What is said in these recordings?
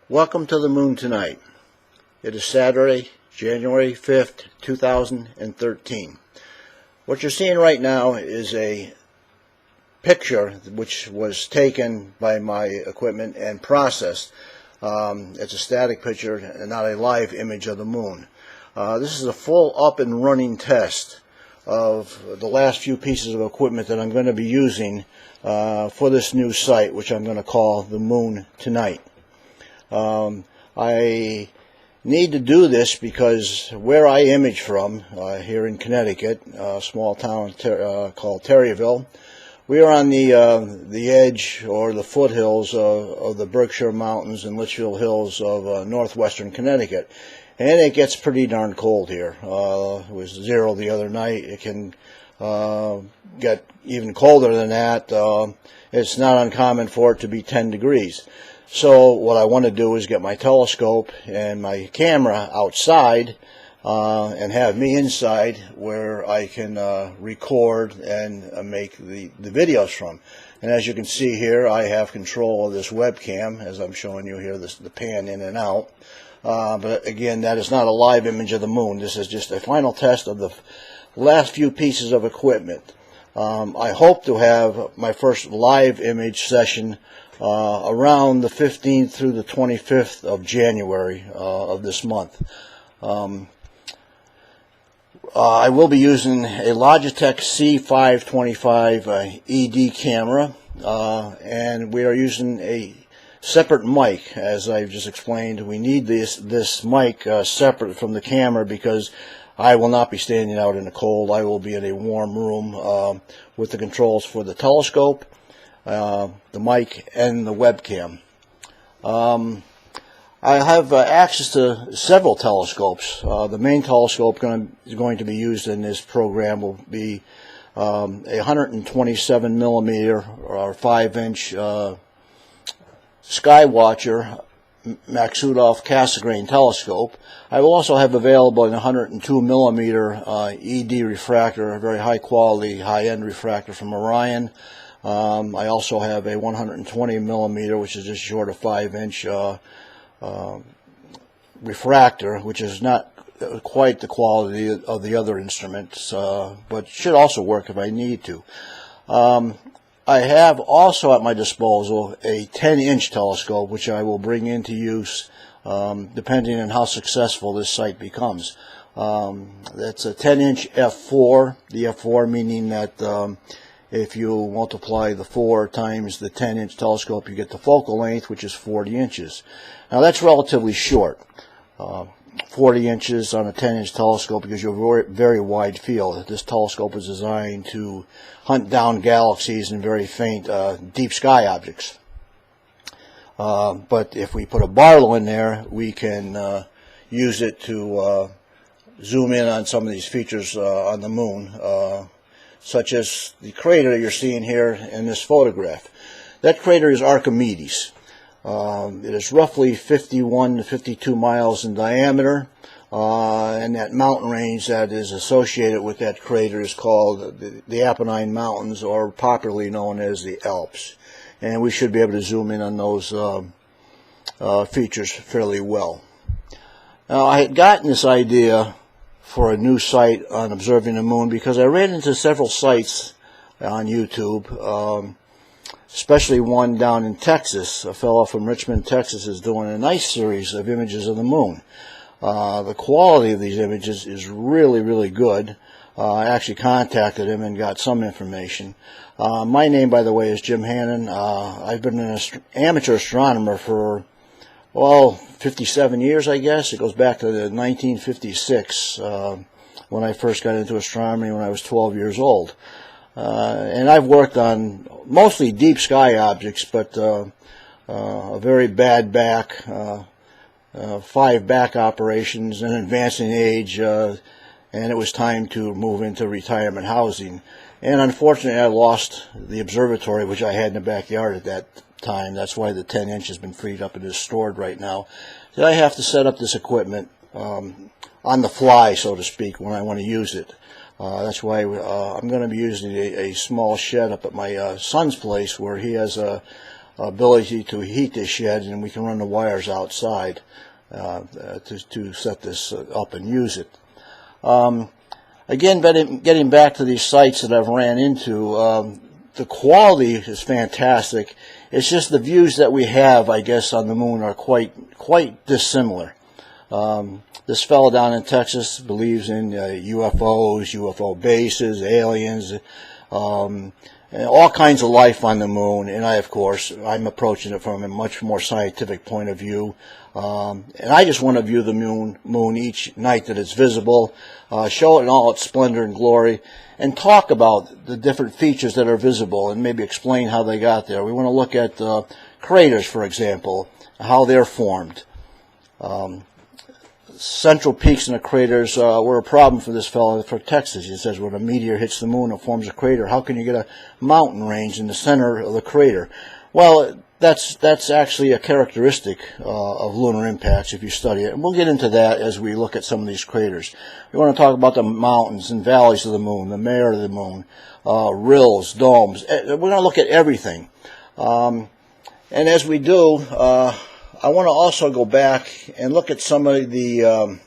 Welcome to the moon tonight. It is Saturday, January 5th, 2013. What you're seeing right now is a picture which was taken by my equipment and processed. It's a static picture and not a live image of the moon. This is a full up and running test of the last few pieces of equipment that I'm going to be using for this new site, which I'm going to call the Moon Tonight. I need to do this because where I image from, here in Connecticut, a small town called Terryville, we are on the edge or the foothills of the Berkshire Mountains and Litchfield Hills of northwestern Connecticut. And it gets pretty darn cold here. It was 0 the other night. It can get even colder than that. It's not uncommon for it to be 10 degrees. So what I want to do is get my telescope and my camera outside and have me inside where I can record and make the videos from. And as you can see here, I have control of this webcam, as I'm showing you here, the pan in and out. But again, that is not a live image of the moon. This is just a final test of the last few pieces of equipment. I hope to have my first live image session around the 15th through the 25th of January of this month. I will be using a Logitech C525 ED camera, and we are using a separate mic. As I've just explained, we need this mic separate from the camera because I will not be standing out in the cold. I will be in a warm room with the controls for the telescope, the mic, and the webcam. I have access to several telescopes. The main telescope is going to be used in this program will be a 127 millimeter or 5-inch Skywatcher Maksutov Cassegrain telescope. I will also have available a 102 millimeter ED refractor, a very high quality, high-end refractor from Orion. I also have a 120 millimeter, which is just short of 5-inch refractor, which is not quite the quality of the other instruments, but should also work if I need to. I have also at my disposal a 10-inch telescope, which I will bring into use depending on how successful this site becomes. That's a 10-inch f4, the f4 meaning that if you multiply the 4 times the 10-inch telescope, you get the focal length, which is 40 inches. Now that's relatively short. 40 inches on a 10-inch telescope because you have a very wide field. This telescope is designed to hunt down galaxies and very faint deep sky objects. But if we put a Barlow in there, we can use it to zoom in on some of these features on the moon, such as the crater you're seeing here in this photograph. That crater is Archimedes. It is roughly 51 to 52 miles in diameter, and that mountain range that is associated with that crater is called the Apennine Mountains, or popularly known as the Alps. And we should be able to zoom in on those features fairly well. Now, I had gotten this idea for a new site on observing the moon because I ran into several sites on YouTube, especially one down in Texas. A fellow from Richmond, Texas is doing a nice series of images of the moon. The quality of these images is really, really good. I actually contacted him and got some information. My name, by the way, is Jim Hannon. I've been an amateur astronomer for, well, 57 years, I guess. It goes back to 1956 when I first got into astronomy when I was 12 years old. And I've worked on mostly deep sky objects, but a very bad back, 5 back operations, an advancing age, and it was time to move into retirement housing. And unfortunately, I lost the observatory, which I had in the backyard at that time. That's why the 10-inch has been freed up and is stored right now. So I have to set up this equipment on the fly, so to speak, when I want to use it. That's why I'm going to be using a small shed up at my son's place, where he has a ability to heat this shed, and we can run the wires outside to set this up and use it. Again, getting back to these sites that I've ran into, the quality is fantastic. It's just the views that we have, I guess, on the moon are quite dissimilar. This fellow down in Texas believes in UFOs, UFO bases, aliens, and all kinds of life on the moon. And of course, I'm approaching it from a much more scientific point of view. And I just want to view the moon each night that it's visible, show it in all its splendor and glory, and talk about the different features that are visible and maybe explain how they got there. We want to look at craters, for example, how they're formed. Central peaks in the craters were a problem for this fellow for Texas. He says when a meteor hits the moon and forms a crater, how can you get a mountain range in the center of the crater? Well, that's actually a characteristic of lunar impacts if you study it. And we'll get into that as we look at some of these craters. We want to talk about the mountains and valleys of the moon, the mare of the moon, rills, domes. We're going to look at everything. And as we do, I want to also go back and look at some of the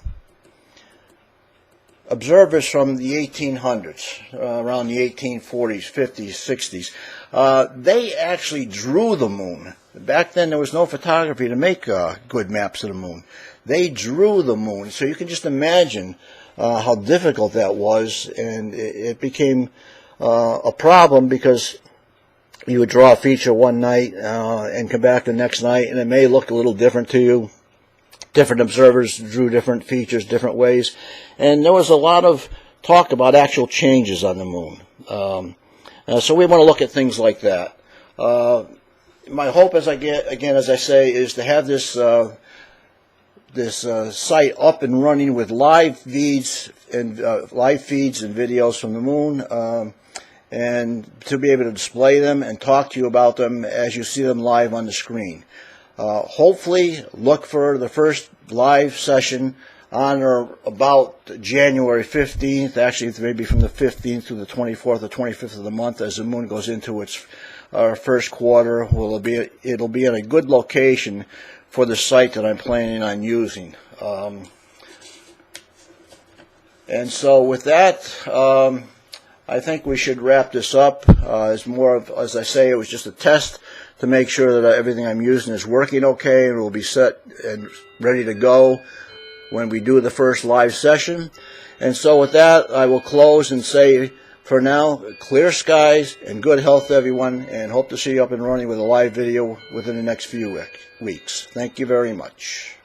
observers from the 1800s, around the 1840s, 50s, 60s. They actually drew the moon. Back then there was no photography to make good maps of the moon. They drew the moon, so you can just imagine how difficult that was, and it became a problem because you would draw a feature one night and come back the next night, and it may look a little different to you. Different observers drew different features different ways, and there was a lot of talk about actual changes on the moon. So we want to look at things like that. My hope, as I say, is to have this site up and running with live feeds and videos from the moon. And to be able to display them and talk to you about them as you see them live on the screen. Hopefully, look for the first live session on or about January 15th, actually maybe from the 15th to the 24th or 25th of the month as the moon goes into its first quarter. It'll be in a good location for the site that I'm planning on using. And so with that, I think we should wrap this up. It's more of, as I say, it was just a test to make sure that everything I'm using is working okay and will be set and ready to go when we do the first live session. And so with that, I will close and say, for now, clear skies and good health, everyone, and hope to see you up and running with a live video within the next few weeks. Thank you very much.